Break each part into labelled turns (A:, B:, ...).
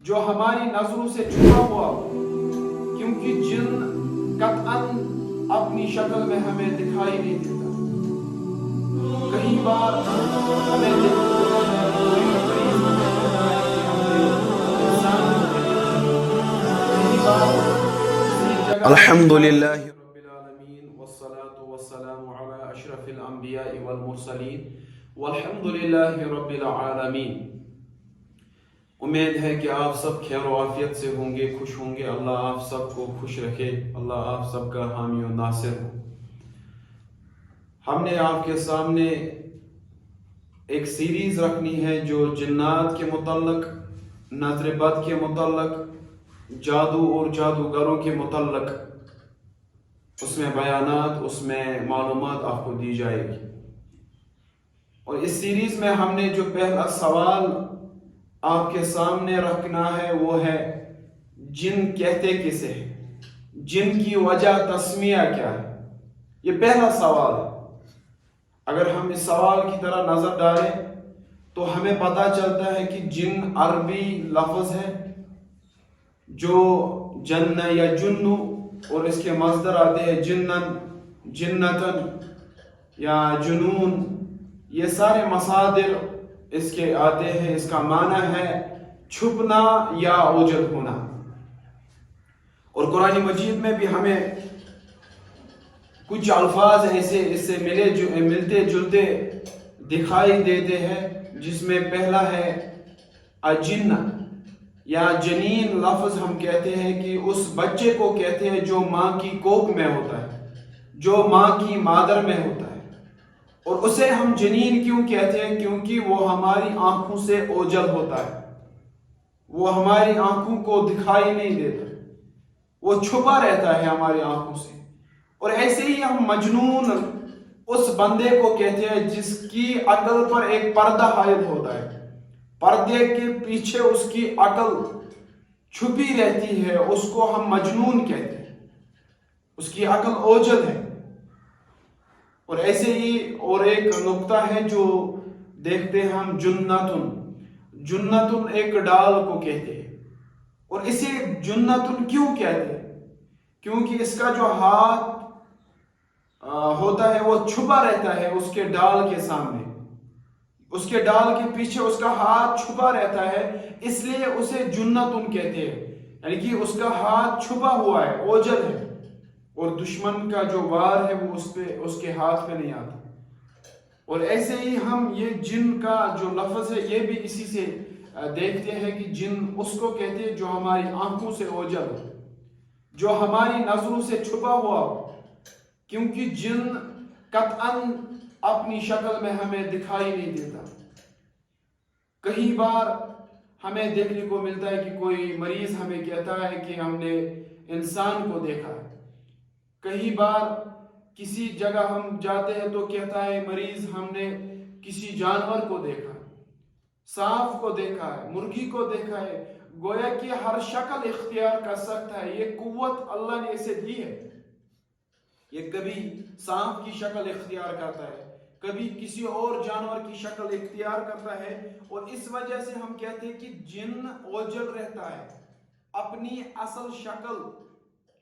A: جو ہماری نظروں سے چھپا ہوا ہو، کیونکہ جن قطعاً اپنی شکل میں ہمیں دکھائی نہیں دیتا۔ کئی بار ہمیں الحمد للہ رب العالمین والصلاة والسلام علی اشرف الانبیاء والمرسلین والحمد للہ رب العالمین۔ امید ہے کہ آپ سب خیر و عافیت سے ہوں گے، خوش ہوں گے۔ اللہ آپ سب کو خوش رکھے، اللہ آپ سب کا حامی و ناصر ہو۔ ہم نے آپ کے سامنے ایک سیریز رکھنی ہے جو جنات کے متعلق، نظر بد کے متعلق، جادو اور جادوگروں کے متعلق اس میں بیانات، اس میں معلومات آپ کو دی جائے گی۔ اور اس سیریز میں ہم نے جو پہلا سوال آپ کے سامنے رکھنا ہے وہ ہے جن کہتے کسے ہیں، جن کی وجہ تسمیہ کیا ہے؟ یہ پہلا سوال ہے۔ اگر ہم اس سوال کی طرح نظر ڈالیں تو ہمیں پتہ چلتا ہے کہ جن عربی لفظ ہے جو جن یا جنو، اور اس کے مصدر آتے ہیں جنن، جنتن یا جنون، یہ سارے مصادر اس کے آتے ہیں۔ اس کا معنی ہے چھپنا یا اوجل ہونا۔ اور قرآن مجید میں بھی ہمیں کچھ الفاظ ایسے اس سے ملتے جلتے دکھائی دیتے ہیں، جس میں پہلا ہے اجنہ یا جنین لفظ ہم کہتے ہیں کہ اس بچے کو کہتے ہیں جو ماں کی کوکھ میں ہوتا ہے، جو ماں کی مادر میں ہوتا ہے۔ اور اسے ہم جنین کیوں کہتے ہیں؟ کیونکہ وہ ہماری آنکھوں سے اوجل ہوتا ہے، وہ ہماری آنکھوں کو دکھائی نہیں دیتا، وہ چھپا رہتا ہے ہماری آنکھوں سے۔ اور ایسے ہی ہم مجنون اس بندے کو کہتے ہیں جس کی عقل پر ایک پردہ حائل ہوتا ہے، پردے کے پیچھے اس کی عقل چھپی رہتی ہے، اس کو ہم مجنون کہتے ہیں، اس کی عقل اوجل ہے۔ اور ایسے ہی اور ایک نقطہ ہے جو دیکھتے ہیں ہم، جنتن، جنتن ایک ڈال کو کہتے ہیں۔ اور اسے جنتن کیوں کہتے ہیں؟ کیونکہ اس کا جو ہاتھ ہوتا ہے وہ چھپا رہتا ہے اس کے ڈال کے سامنے، اس کے ڈال کے پیچھے اس کا ہاتھ چھپا رہتا ہے، اس لیے اسے جنتن کہتے ہیں، یعنی کہ اس کا ہاتھ چھپا ہوا ہے، اوجل ہے، اور دشمن کا جو وار ہے وہ اس کے ہاتھ پہ نہیں آتا۔ اور ایسے ہی ہم یہ جن کا جو لفظ ہے یہ بھی اسی سے دیکھتے ہیں کہ جن اس کو کہتے ہیں جو ہماری آنکھوں سے اوجل ہو، جو ہماری نظروں سے چھپا ہوا ہو، کیونکہ جن قطعاً اپنی شکل میں ہمیں دکھائی نہیں دیتا۔ کئی بار ہمیں دیکھنے کو ملتا ہے کہ کوئی مریض ہمیں کہتا ہے کہ ہم نے انسان کو دیکھا ہے۔ کئی بار کسی جگہ ہم جاتے ہیں تو کہتا ہے مریض ہم نے کسی جانور کو دیکھا ہے، سانپ کو دیکھا ہے، مرغی کو دیکھا ہے۔ گویا کہ ہر شکل اختیار کر سکتا ہے، یہ قوت اللہ نے اسے دی ہے۔ یہ کبھی سانپ کی شکل اختیار کرتا ہے، کبھی کسی اور جانور کی شکل اختیار کرتا ہے۔ اور اس وجہ سے ہم کہتے ہیں کہ جن اوجل رہتا ہے، اپنی اصل شکل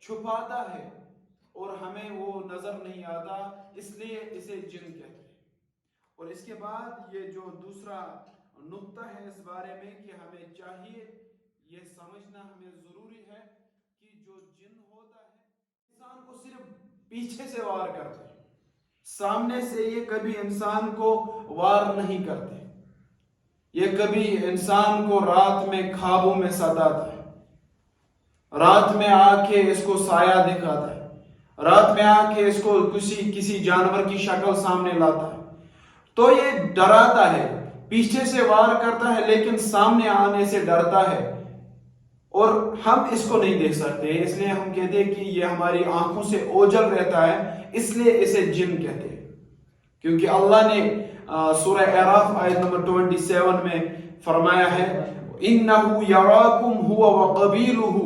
A: چھپاتا ہے اور ہمیں وہ نظر نہیں آتا، اس لیے اسے جن کہتے ہیں۔ اور اس کے بعد یہ جو دوسرا نقطہ ہے اس بارے میں کہ ہمیں چاہیے یہ سمجھنا، ہمیں ضروری ہے کہ جو جن ہوتا ہے انسان کو صرف پیچھے سے وار کرتے ہیں، سامنے سے یہ کبھی انسان کو وار نہیں کرتے۔ یہ کبھی انسان کو رات میں خوابوں میں ستاتا ہے، رات میں آ کے اس کو سایہ دکھاتا ہے، رات میں آ کے اس کو کسی جانور کی شکل سامنے لاتا ہے، تو یہ ڈراتا ہے، پیچھے سے وار کرتا ہے لیکن سامنے آنے سے ڈرتا ہے، اور ہم اس کو نہیں دیکھ سکتے، اس لیے ہم کہتے ہیں کہ یہ ہماری آنکھوں سے اوجل رہتا ہے، اس لیے اسے جن کہتے ہیں۔ کیونکہ اللہ نے سورہ اعراف آیت نمبر 27 میں فرمایا ہے اِنَّهُ يَرَاكُمْ هُوَ وَقَبِيلُهُ،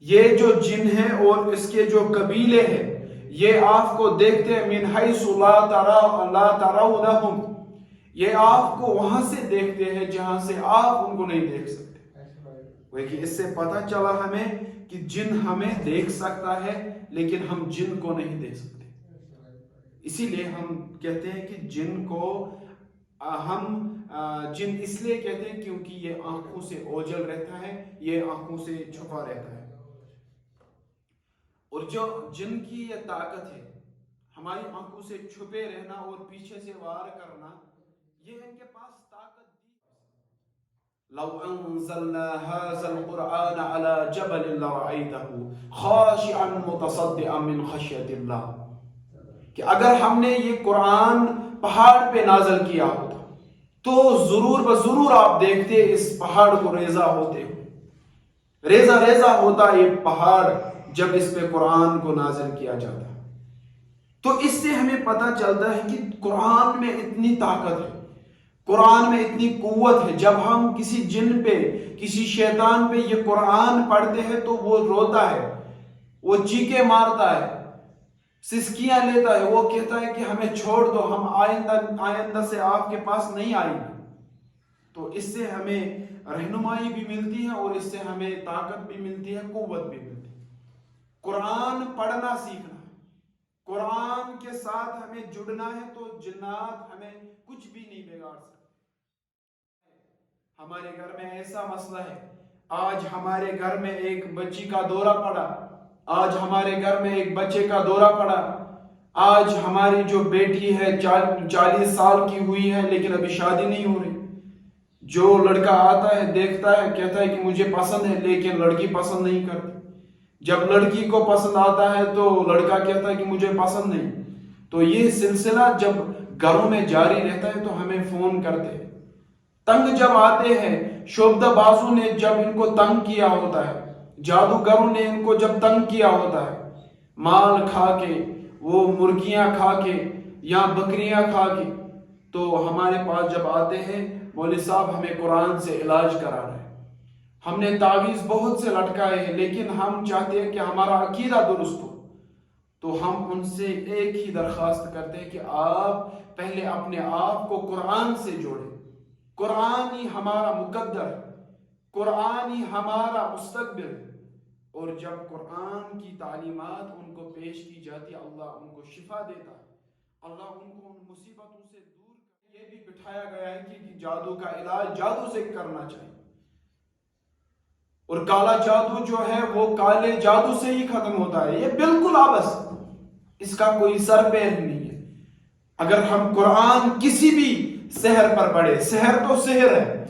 A: یہ جو جن ہے اور اس کے جو قبیلے ہیں یہ آپ کو دیکھتے ہیں، مِنْ حَيْثُ لَا تَرَوْنَهُمْ، یہ آپ کو وہاں سے دیکھتے ہیں جہاں سے آپ ان کو نہیں دیکھ سکتے۔ وہ کہ اس سے پتہ چلا ہمیں کہ جن ہمیں دیکھ سکتا ہے لیکن ہم جن کو نہیں دیکھ سکتے. اسی لیے ہم کہتے ہیں کہ جن کو ہم جن اس لیے کہتے ہیں کیونکہ یہ آنکھوں سے اوجھل رہتا ہے, یہ آنکھوں سے چھپا رہتا ہے. اور جو جن کی یہ طاقت ہے ہماری آنکھوں سے چھپے رہنا اور پیچھے سے وار کرنا, یہ ان کے پاس طاقت دی. لو انزلنا هذا القرآن على جبل لرأيته خاشعا متصدعا من خشية الله, کہ اگر ہم نے یہ قرآن پہاڑ پہ نازل کیا ہوتا تو ضرور بضرور آپ دیکھتے اس پہاڑ کو ریزہ ہوتے, ریزہ ریزہ ہوتا یہ پہاڑ جب اس پہ قرآن کو نازل کیا جاتا. تو اس سے ہمیں پتہ چلتا ہے کہ قرآن میں اتنی طاقت ہے, قرآن میں اتنی قوت ہے. جب ہم کسی جن پہ, کسی شیطان پہ یہ قرآن پڑھتے ہیں تو وہ روتا ہے, وہ چیخے مارتا ہے, سسکیاں لیتا ہے, وہ کہتا ہے کہ ہمیں چھوڑ دو, ہم آئندہ سے آپ کے پاس نہیں آئیں گے. تو اس سے ہمیں رہنمائی بھی ملتی ہے اور اس سے ہمیں طاقت بھی ملتی ہے, قوت بھی ملتی ہے. قرآن پڑھنا سیکھنا, قرآن کے ساتھ ہمیں جڑنا ہے تو جنات ہمیں کچھ بھی نہیں بگاڑ سکتے. ہمارے گھر میں ایسا مسئلہ ہے, آج ہمارے گھر میں ایک بچی کا دورہ پڑا, آج ہمارے گھر میں ایک بچے کا دورہ پڑا, آج ہماری جو بیٹی ہے 40 سال کی ہوئی ہے لیکن ابھی شادی نہیں ہو رہی. جو لڑکا آتا ہے دیکھتا ہے کہتا ہے کہ مجھے پسند ہے لیکن لڑکی پسند نہیں کرتی. جب لڑکی کو پسند آتا ہے تو لڑکا کہتا ہے کہ مجھے پسند نہیں. تو یہ سلسلہ جب گھروں میں جاری رہتا ہے تو ہمیں فون کرتے ہیں, تنگ جب آتے ہیں, شعبدہ بازوں نے جب ان کو تنگ کیا ہوتا ہے, جادوگروں نے ان کو جب تنگ کیا ہوتا ہے, مال کھا کے, وہ مرغیاں کھا کے یا بکریاں کھا کے, تو ہمارے پاس جب آتے ہیں مولوی صاحب ہمیں قرآن سے علاج کرانا ہے, ہم نے تعویذ بہت سے لٹکائے ہیں لیکن ہم چاہتے ہیں کہ ہمارا عقیدہ درست ہو. تو ہم ان سے ایک ہی درخواست کرتے ہیں کہ آپ پہلے اپنے آپ کو قرآن سے جوڑیں. قرآن ہی ہمارا مقدر ہے, قرآن ہی ہمارا مستقبل ہے, اور جب قرآن کی تعلیمات ان کو پیش کی جاتی ہے اللہ ان کو شفا دیتا ہے, اللہ ان کو ان مصیبتوں سے دور. یہ بھی بٹھایا گیا ہے کہ جادو کا علاج جادو سے کرنا چاہیے, اور کالا جادو جو ہے وہ کالے جادو سے ہی ختم ہوتا ہے. یہ بالکل آبس, اس کا کوئی سر پیر نہیں ہے. اگر ہم قرآن کسی بھی سحر پر پڑھے, سحر تو سحر ہے,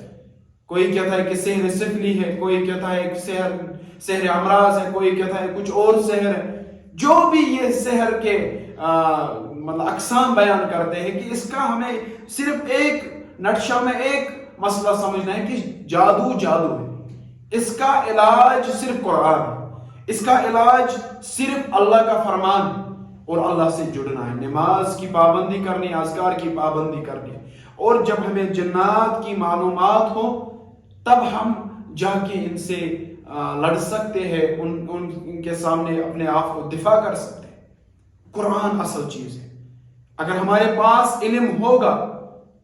A: کوئی کہتا ہے کہ سحر سفلی ہے, کوئی کہتا ہے کہ سحر امراض ہے, کوئی کہتا ہے کچھ اور سحر ہے. جو بھی یہ سحر کے مطلب اقسام بیان کرتے ہیں کہ اس کا ہمیں صرف ایک نٹشا میں ایک مسئلہ سمجھنا ہے کہ جادو جادو ہے. اس کا علاج صرف قرآن ہے, اس کا علاج صرف اللہ کا فرمان اور اللہ سے جڑنا ہے, نماز کی پابندی کرنی, اذکار کی پابندی کرنی. اور جب ہمیں جنات کی معلومات ہو تب ہم جا کے ان سے لڑ سکتے ہیں, ان کے سامنے اپنے آپ کو دفاع کر سکتے ہیں. قرآن اصل چیز ہے. اگر ہمارے پاس علم ہوگا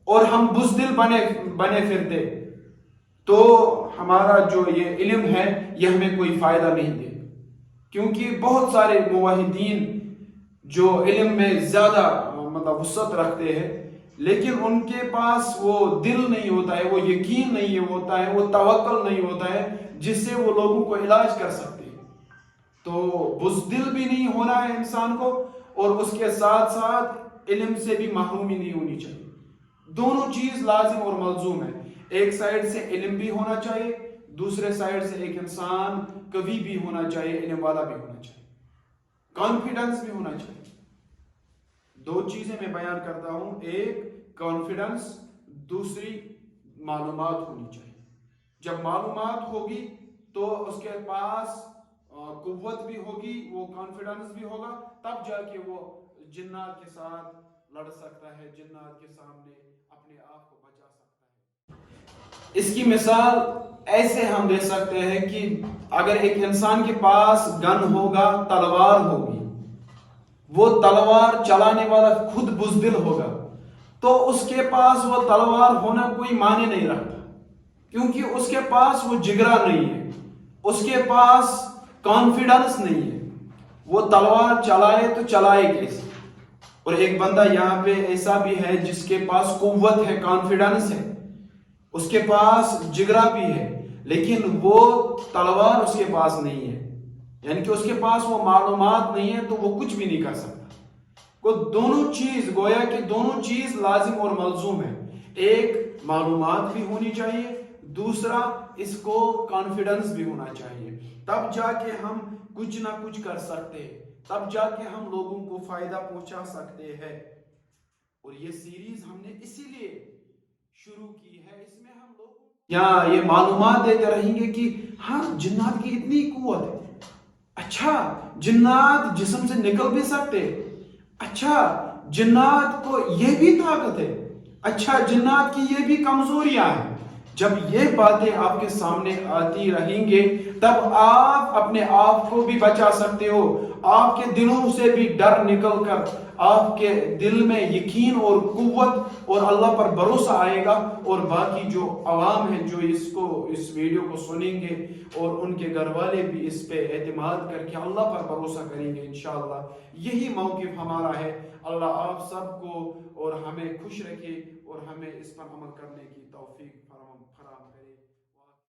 A: اور ہم بزدل بنے پھرتے تو ہمارا جو یہ علم ہے یہ ہمیں کوئی فائدہ نہیں دے, کیونکہ بہت سارے موحدین جو علم میں زیادہ مطلب وسعت رکھتے ہیں لیکن ان کے پاس وہ دل نہیں ہوتا ہے, وہ یقین نہیں ہوتا ہے, وہ توکل نہیں ہوتا ہے جس سے وہ لوگوں کو علاج کر سکتے ہیں. تو بزدل بھی نہیں ہونا ہے انسان کو, اور اس کے ساتھ ساتھ علم سے بھی محرومی نہیں ہونی چاہیے. دونوں چیز لازم اور ملزوم ہے. ایک سائیڈ سے علم بھی ہونا چاہیے, دوسرے سائیڈ سے ایک انسان کبھی بھی ہونا چاہیے, علم والا بھی ہونا چاہیے, کانفیڈنس بھی ہونا چاہیے. دو چیزیں میں بیان کرتا ہوں, ایک کانفیڈنس, دوسری معلومات ہونی چاہیے. جب معلومات ہوگی تو اس کے پاس قوت بھی ہوگی, وہ کانفیڈنس بھی ہوگا, تب جا کے وہ جنات کے ساتھ لڑ سکتا ہے, جنات کے سامنے اپنے آپ کو بچا سکتا ہے. اس کی مثال ایسے ہم دے سکتے ہیں کہ اگر ایک انسان کے پاس گن ہوگا, تلوار ہوگی, وہ تلوار چلانے والا خود بزدل ہوگا تو اس کے پاس وہ تلوار ہونا کوئی معنی نہیں رکھتا. کیونکہ اس کے پاس وہ جگرا نہیں ہے، اس کے پاس کانفیڈنس نہیں ہے، وہ تلوار چلائے تو چلائے کیسے؟ اور ایک بندہ یہاں پہ ایسا بھی ہے جس کے پاس قوت ہے، کانفیڈنس ہے، اس کے پاس جگرا بھی ہے، لیکن وہ تلوار اس کے پاس نہیں ہے، یعنی کہ اس کے پاس وہ معلومات نہیں ہے، تو وہ کچھ بھی نہیں کر سکتا۔ کو دونوں چیز، گویا کہ دونوں چیز لازم اور ملزوم ہے، ایک معلومات بھی ہونی چاہیے، دوسرا اس کو کانفیڈنس بھی ہونا چاہیے، تب جا کے ہم کچھ نہ کچھ کر سکتے ہیں، تب جا کے ہم لوگوں کو فائدہ پہنچا سکتے ہیں۔ اور یہ سیریز ہم نے اسی لیے شروع کی ہے، اس میں ہم لوگ یہاں یہ معلومات دیتے رہیں گے کہ ہاں جنات کی اتنی قوت ہے، اچھا جنات جسم سے نکل بھی سکتے، اچھا جنات کو یہ بھی طاقت ہے، اچھا جنات کی یہ بھی کمزوریاں ہیں۔ جب یہ باتیں آپ کے سامنے آتی رہیں گے تب آپ اپنے آپ کو بھی بچا سکتے ہو، آپ کے دلوں سے بھی ڈر نکل کر آپ کے دل میں یقین اور قوت اور اللہ پر بھروسہ آئے گا، اور باقی جو عوام ہیں جو اس ویڈیو کو سنیں گے اور ان کے گھر والے بھی اس پہ اعتماد کر کے اللہ پر بھروسہ کریں گے انشاءاللہ۔ یہی موقف ہمارا ہے۔ اللہ آپ سب کو اور ہمیں خوش رکھے اور ہمیں اس پر عمل کرنے کی توفیق